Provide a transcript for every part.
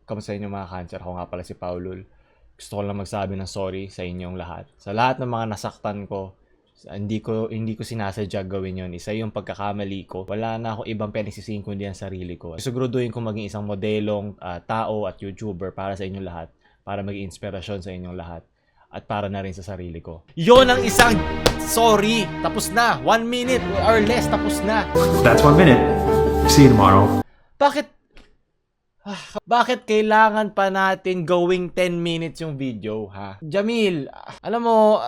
Kamusta inyo mga cancer? Ako nga pala si Paulul. Gusto ko lang magsabi ng sorry sa inyong lahat. Sa lahat ng mga nasaktan ko, hindi ko sinasadya gawin yun. Isa yung pagkakamali ko. Wala na ako ibang pinagsisihin kundi ang sarili ko. Siguraduhin ko maging isang modelong tao at YouTuber para sa inyong lahat. Para maging inspirasyon sa inyong lahat. At para na rin sa sarili ko. Yon ang isang sorry. Tapos na. 1 minute or less. Tapos na. That's 1 minute. See you tomorrow. Bakit kailangan pa natin gawing 10 minutes yung video, ha? Jamil, alam mo,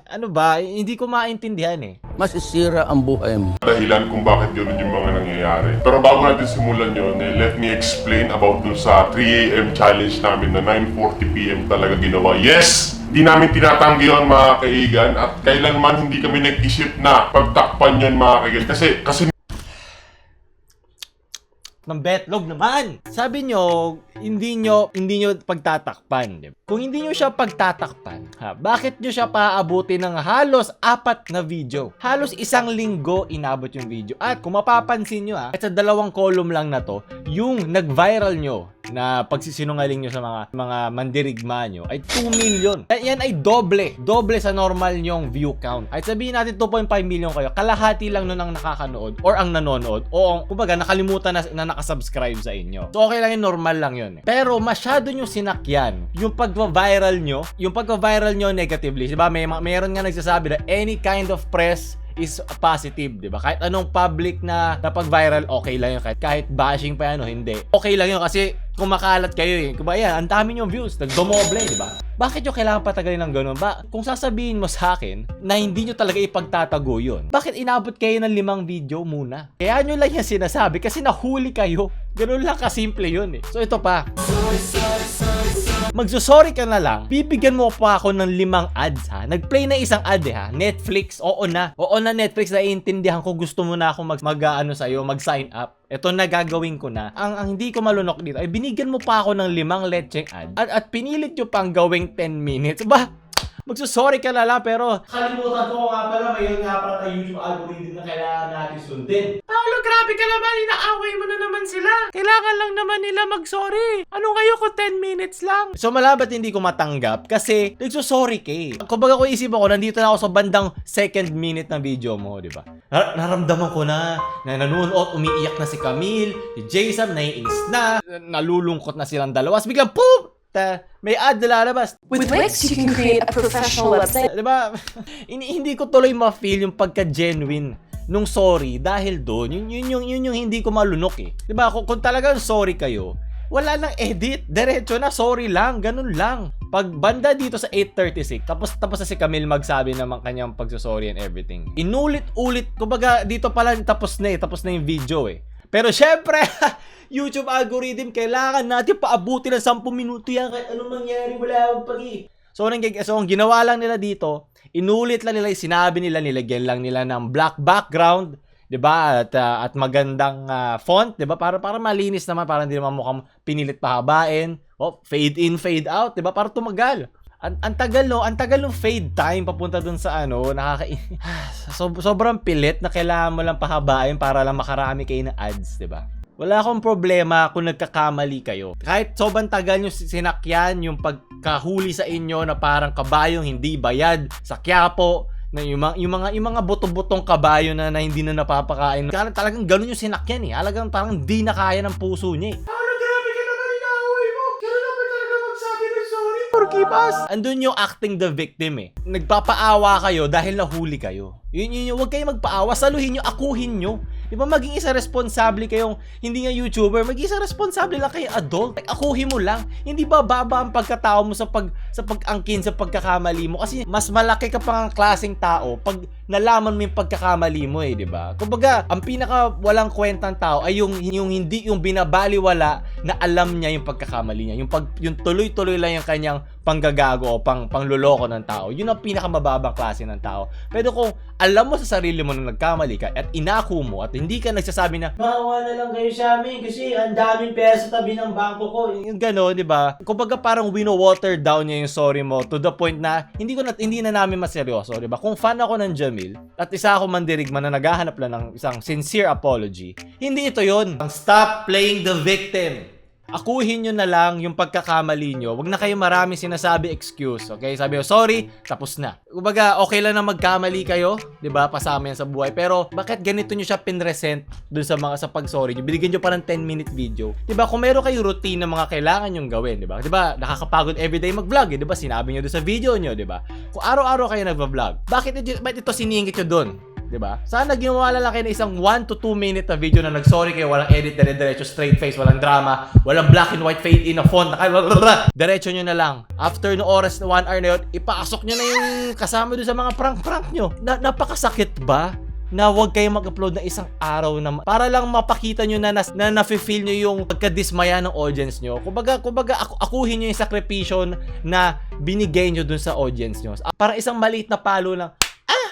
ano ba, hindi ko maintindihan eh. Masisira ang buhay mo. Dahilan kung bakit yun yung mga nangyayari. Pero bago natin simulan yun, let me explain about dun sa 3 AM challenge namin na 9:40 PM talaga ginawa. Yes! Di namin tinatanggi yun mga kaigan at kailanman hindi kami nag-isip na pagtakpan yun mga kaigan. Kasi Ng betlog naman. Sabi nyo, hindi nyo pagtatakpan. Diba? Kung hindi nyo siya pagtatakpan, bakit nyo siya paabutin ng halos 4 na video? Halos 1 linggo inabot yung video. At kung mapapansin nyo at sa 2 column lang na to, yung nag-viral nyo na pagsisinungaling nyo sa mga mandirigma nyo ay 2 million. Yan ay doble sa normal nyong view count. At sabihin natin 2.5 million kayo, kalahati lang nun ang nakakanood or ang nanonood o kumbaga nakalimutan na nakasubscribe sa inyo. So okay lang yun, normal lang yun. Pero masyado nyo sinakyan yung pagva-viral nyo negatively. Diba? Mayroon nga nagsasabi na any kind of press is positive, di ba? Kahit anong public na pag-viral, okay lang yun. Kahit bashing pa hindi. Okay lang yun kasi kumakalat kayo eh. Kung yan, ang dami yung views, nagdomoble, di ba? Bakit nyo kailangan patagalin ng ganun? Kung sasabihin mo sa akin na hindi nyo talaga ipagtatago yun, bakit inabot kayo ng 5 video muna? Kaya nyo lang yan sinasabi kasi nahuli kayo. Ganun lang kasimple yun eh. So ito pa. Magsusorry ka na lang, bibigyan mo pa ako ng 5 ads ha. Nag-play na isang ad ha. Netflix, oo na Netflix, naiintindihan ko, gusto mo na ako mag-sign up. Ito na gagawin ko na. Ang hindi ko malunok dito ay binigyan mo pa ako ng 5 lecheng ad at pinilit nyo pang gawing 10 minutes. Magsusorry ka na lang pero kalimutan ko nga pala, mayroon nga pala tayo YouTube algorithm na kailangan natin sundin. Paolo, grabe ka naman, inaaway mo na naman sila. Kailangan lang naman nila mag-sorry. Ano kayo kung 10 minutes lang? So malabat hindi ko matanggap kasi nagsusorry ka eh. Kumbaga ko isip ako, nandito na ako sa bandang 2nd minute ng video mo, di ba? Naramdaman ko na nanonood, umiiyak na si Camille, si Jason, naiinis na, nalulungkot na silang dalawa. Biglang poop! May ad na lalabas. With Wix, you can create a professional website. Diba? Hindi ko tuloy ma-feel yung pagka-genuine nung sorry dahil doon. Yun yung hindi ko malunok eh. Diba? Kung talagang sorry kayo, wala nang edit. Diretso na, sorry lang. Ganun lang. Pag banda dito sa 8:36, tapos na si Camille magsabi naman kanyang pagsusorry and everything. Inulit-ulit. Kumbaga, dito pala tapos na yung video eh. Pero syempre, YouTube algorithm, kailangan natin paabuti ng 10 minuto yan kahit anong mangyari, wala akong pagi. So ang ginawa lang nila dito, inulit lang nila, sinabi nila, nilagyan lang nila ng black background, 'di ba? At magandang font, 'di ba? Para malinis naman, para hindi naman mukhang pinilit pahabain. Fade in, fade out, 'di ba? Para tumagal. Ang tagal ng fade time papunta dun sa sobrang pilit na kailangan mo lang pahabain para lang makarami kayo ng ads, 'di ba? Wala akong problema kung nagkakamali kayo. Kahit sobrang tagal nyo sinakyan yung pagkahuli sa inyo na parang kabayong hindi bayad sa Quiapo, na yung mga buto-butong kabayo na hindi na napapakain. Talagang ganun yung sinakyan eh. Talagang parang di na kaya ng puso niya eh. Grabe ka naman, inaaway mo. Kailan ba talaga magsabi ng sorry? Forgive us. Andun yung acting the victim eh. Nagpapaawa kayo dahil nahuli kayo. Yun, huwag kayong magpaawa. Saluhin nyo, akuhin nyo. Di ba maging isa responsable kayong hindi nga YouTuber, maging isa responsable lang kayo adult. Akuhin mo lang. Hindi ba baba ang pagkatao mo sa pag-angkin sa pagkakamali mo kasi mas malaki ka pang klaseng tao pag nalaman mo yung pagkakamali mo eh, di ba? Kumbaga, ang pinaka walang kwentang tao ay yung binabaliwala na alam niya yung pagkakamali niya. Yung tuloy-tuloy lang yung kanyang panggagago o pangluloko ng tao. Yun ang pinakamababang klase ng tao. Pero kung alam mo sa sarili mo na nagkamali ka at inako mo at hindi ka nagsasabi na maawa na lang kayo sa amin kasi ang daming pera sa tabi ng bangko ko. Yung gano'n, di ba? Kumbaga parang wino-water down niya yung sorry mo to the point na hindi na namin maseryoso, di ba? Kung fan ako ng Jamil at isa ako mandirigma na naghahanap lang ng isang sincere apology, hindi ito yon. Stop playing the victim. akuhin nyo na lang yung pagkakamali nyo. Wag na kayo marami sinasabi excuse, okay? Sabi ko, sorry, tapos na. Kumbaga, okay lang na magkamali kayo, 'di ba? Pasama yan sa buhay. Pero bakit ganito nyo siya pinresent dun sa mga sa pag-sorry nyo? Binigyan nyo pa ng 10-minute video. 'Di ba? Kung meron kayo routine na mga kailangan nyong gawin, 'di ba? 'Di ba? Nakakapagod everyday mag-vlog, 'di ba? Sinabi nyo dun sa video nyo, 'di ba? Kung araw-araw kayo nagva-vlog, bakit ito siningit nyo dun? 'Di ba? Sana ginawa lang kayo ng isang 1 to 2 minute na video na nag-sorry kayo, walang edit, dire-diretso, straight face, walang drama, walang black and white fade in na font, diretso nyo na lang. After no oras na 1 hour na yun, ipasok nyo na yung kasama doon sa mga prank-prank nyo. Napakasakit ba? Na huwag kayo mag-upload na isang araw na para lang mapakita nyo na nafe-feel nyo yung pagkadismaya ng audience nyo. Kumbaga akuhin nyo yung sakripisyon na binigay nyo dun sa audience nyo. Para isang maliit na palo lang,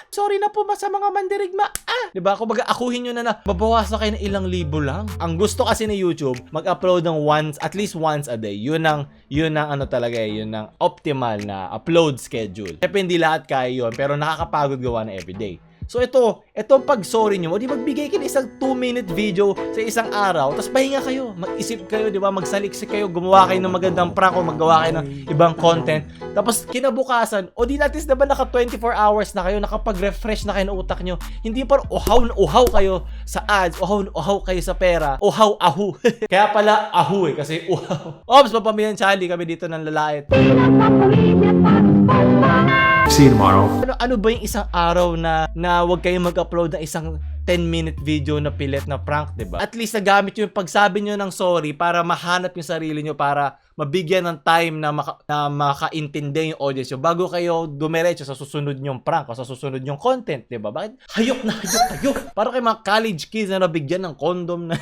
sorry na po sa mga mandirigma. Diba? Kumbaga, akuhin nyo na babawasan kayo ng ilang libo lang. Ang gusto kasi ni YouTube, mag-upload ng at least once a day. Yun ang ano talaga yun ang optimal na upload schedule. Siyempre, hindi lahat kaya yun, pero nakakapagod gawa na everyday. So itong pag-sorry nyo, di magbigay kayo ng isang 2-minute video sa isang araw, tapos pahinga kayo, mag-isip kayo, di ba, magsaliksik kayo, gumawa kayo ng magandang prank o maggawa kayo ng ibang content, tapos kinabukasan, o di natin na ba naka 24 hours na kayo, nakapag-refresh na kayo ng utak nyo, hindi pa uhaw na uhaw kayo sa ads, uhaw na uhaw kayo sa pera, uhaw ahu. Kaya pala ahu kasi uhaw. Ops, Papamilyan Charlie, kami dito ng lalait. See you tomorrow. Ano ba yung isang araw na wag kayong mag-upload ng isang 10-minute video na pilit na prank, diba? At least nagamit yung pagsabi nyo ng sorry para mahanap yung sarili nyo, para mabigyan ng time na makaintindi yung audience nyo bago kayo dumiretso sa susunod nyong prank o sa susunod nyong content, diba? Bakit? Hayok na hayok kayo! Parang kayo mga college kids na nabigyan ng condom na.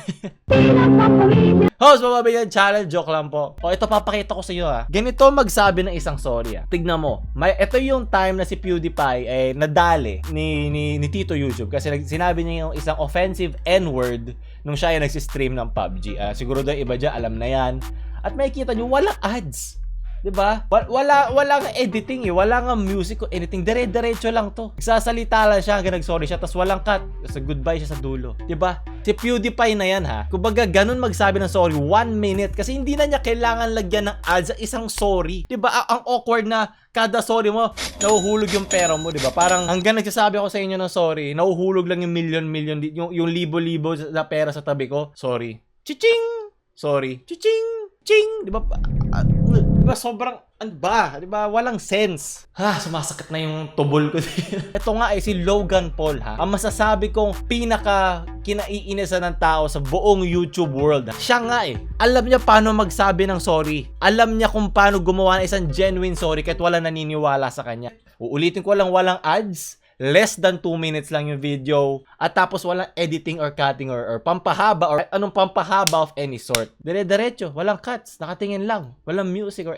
Host, Papamilyan Challenge, joke lang po. O, ito papakita ko sa iyo ha. Ganito magsabi ng isang sorry ha. Tignan mo. Ito yung time na si PewDiePie nadali ni Tito YouTube kasi sinabi niya yung isang offensive N-word nung siya ay nagsistream ng PUBG. Siguro daw iba dyan, alam na yan. At makikita nyo, walang ads. Diba? Walang editing walang music o anything. Dire-diretso lang to. Nagsasalita lang siya hanggang nag-sorry siya, tapos walang cut. Tapos goodbye siya sa dulo. Diba? Si PewDiePie na yan ha. Kumbaga ganun magsabi ng sorry 1 minute kasi hindi na niya kailangan lagyan ng ads sa isang sorry. Diba? Ang awkward na kada sorry mo, nahuhulog yung pera mo, diba? Parang hanggang nagsasabi ako sa inyo ng sorry, nahuhulog lang yung million, yung libo-libo na pera sa tabi ko. Sorry. Chiching! Sorry. Chiching! Ching! Diba? Diba sobrang, ano ba? Diba walang sense. Sumasakit na yung tubol ko. Ito nga si Logan Paul ha. Ang masasabi kong pinaka kinaiinisan ng tao sa buong YouTube world. Siya nga alam niya paano magsabi ng sorry. Alam niya kung paano gumawa ng isang genuine sorry kahit wala naniniwala sa kanya. Uulitin ko lang, walang ads. Less than 2 minutes lang yung video at tapos walang editing or cutting or pampahaba or anong pampahaba of any sort. Dire-diretso, walang cuts, nakatingin lang, walang music or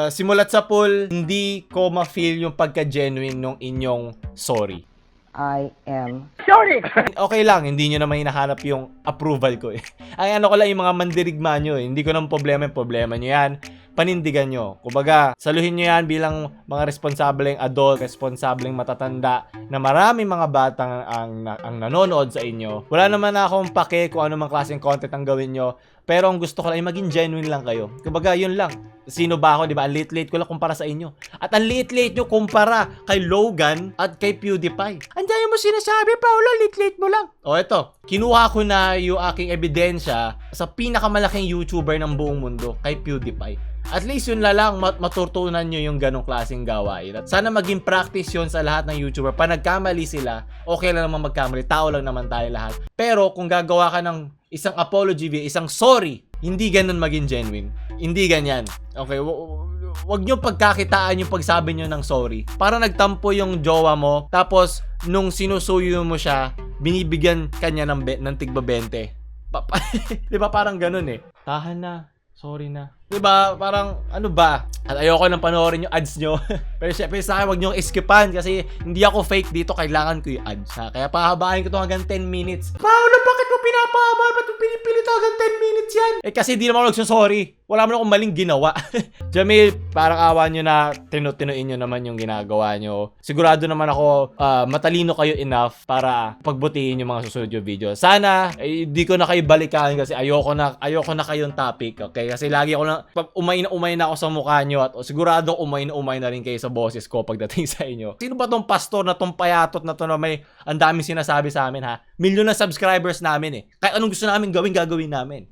simulat sa pool, hindi ko ma-feel yung pagka-genuine nung inyong sorry. I am sorry. Okay lang, hindi nyo naman hinahanap yung approval ko Ay ano ko lang yung mga mandirigma nyo Hindi ko naman problema nyo yan. Panindigan nyo. Kumbaga, saluhin nyo yan bilang mga responsableng adult, responsableng matatanda na maraming mga batang ang nanonood sa inyo. Wala naman akong pake kung ano mang klaseng content ang gawin nyo. Pero ang gusto ko lang ay maging genuine lang kayo. Kumbaga, yun lang. Sino ba ako, di ba? Ang late-late ko lang kumpara sa inyo. At ang late-late nyo kumpara kay Logan at kay PewDiePie. Andiyan mo sinasabi, Paolo, late-late mo lang. O, eto. Kinuha ko na yung aking ebidensya sa pinakamalaking YouTuber ng buong mundo, kay PewDiePie. At least yun lang matutunan nyo yung ganong klaseng gawain. At sana maging practice yun sa lahat ng YouTuber. Pa nagkamali sila, okay lang naman magkamali. Tao lang naman tayo lahat. Pero kung gagawa ka ng isang apology video, isang sorry, hindi ganun maging genuine. Hindi ganyan. Okay, wag nyo pagkakitaan yung pagsabi nyo ng sorry. Parang nagtampo yung jowa mo, tapos nung sinusuyo mo siya, binibigyan kanya ng tigba 20. Diba parang ganun Tahan na. Sorry na. Diba? Parang, ano ba? At ayoko nang panoorin yung ads nyo. Pero syempre sa akin, wag nyo iskipan kasi hindi ako fake dito. Kailangan ko yung ads. Kaya pahabain ko ito hanggang 10 minutes. Paolo, bakit mo pinapahaba? Ba't mo pinipilit hanggang 10 minutes yan? Kasi di naman ako nagsasorry. wala man akong maling ginawa. Jamil, parang awa nyo na tinuin nyo naman yung ginagawa nyo. Sigurado naman ako matalino kayo enough para pagbutihin yung mga susunod yung video. Sana, di ko na kayo balikan kasi ayoko na kayong topic, okay? Kasi lagi ako na, umay na ako sa mukha nyo at sigurado umay na rin kayo sa boses ko pagdating sa inyo. Sino ba tong pastor na tong payatot na to na may ang daming sinasabi sa amin, ha? Milyon na subscribers namin eh. Kahit anong gusto namin gagawin namin.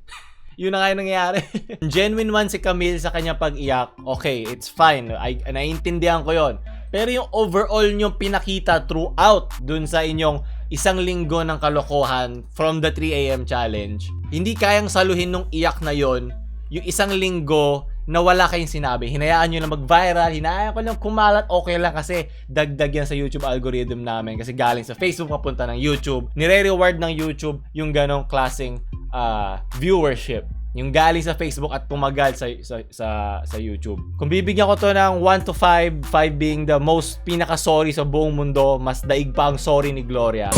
Yun na nga yung nangyayari. Genuine man si Camille sa kanyang pag-iyak, okay, it's fine. Naiintindihan ko yon. Pero yung overall nyo pinakita throughout dun sa inyong isang linggo ng kalokohan from the 3 AM challenge, hindi kayang saluhin nung iyak na yon yung isang linggo na wala kayong sinabi. Hinayaan nyo na mag-viral, hinayaan ko lang kumalat, okay lang kasi dagdag yan sa YouTube algorithm namin kasi galing sa Facebook papunta ng YouTube. Nire-reward ng YouTube yung ganong klaseng viewership. Yung galing sa Facebook at tumagal sa YouTube. Kung bibigyan ko to ng 1 to 5, 5 being the most pinaka-sorry sa buong mundo, mas daig pa ang sorry ni Gloria.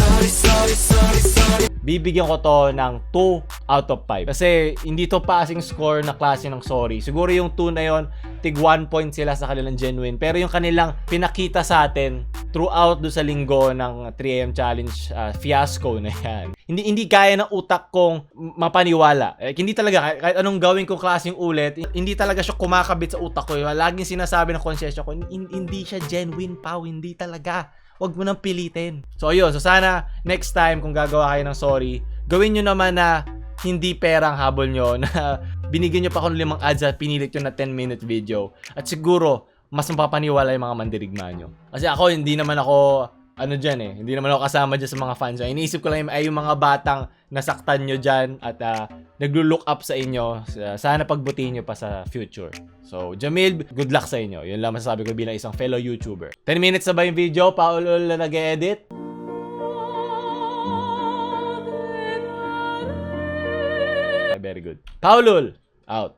Bibigyan ko to ng 2 out of 5. Kasi hindi to passing score na klase ng sorry. Siguro yung 2 na yon, tig 1 point sila sa kanilang genuine. Pero yung kanilang pinakita sa atin throughout do sa linggo ng 3am challenge fiasco na yan. Hindi kaya ng utak kong mapaniwala. Hindi talaga, kahit anong gawin kong klaseng ulit, hindi talaga siya kumakabit sa utak ko. Laging sinasabi ng konsensya ko, hindi siya genuine, Pao. Hindi talaga. Huwag mo nang pilitin. So ayun, so sana next time kung gagawa kayo ng sorry, gawin nyo naman na hindi perang habol nyo, na binigyan nyo pa kung 5 ads at pinilit nyo na 10-minute video. At siguro, mas mapapaniwala yung mga mandirigma nyo. Kasi ako, hindi naman ako hindi naman ako kasama dyan sa mga fans. So, iniisip ko lang yung mga batang nasaktan nyo dyan at naglo-look up sa inyo. Sana pagbutihin nyo pa sa future. So, Jamil, good luck sa inyo. Yun lang masasabi ko bilang isang fellow YouTuber. 10 minutes na ba yung video? Paul na nag-edit? Very good. Paulul, out.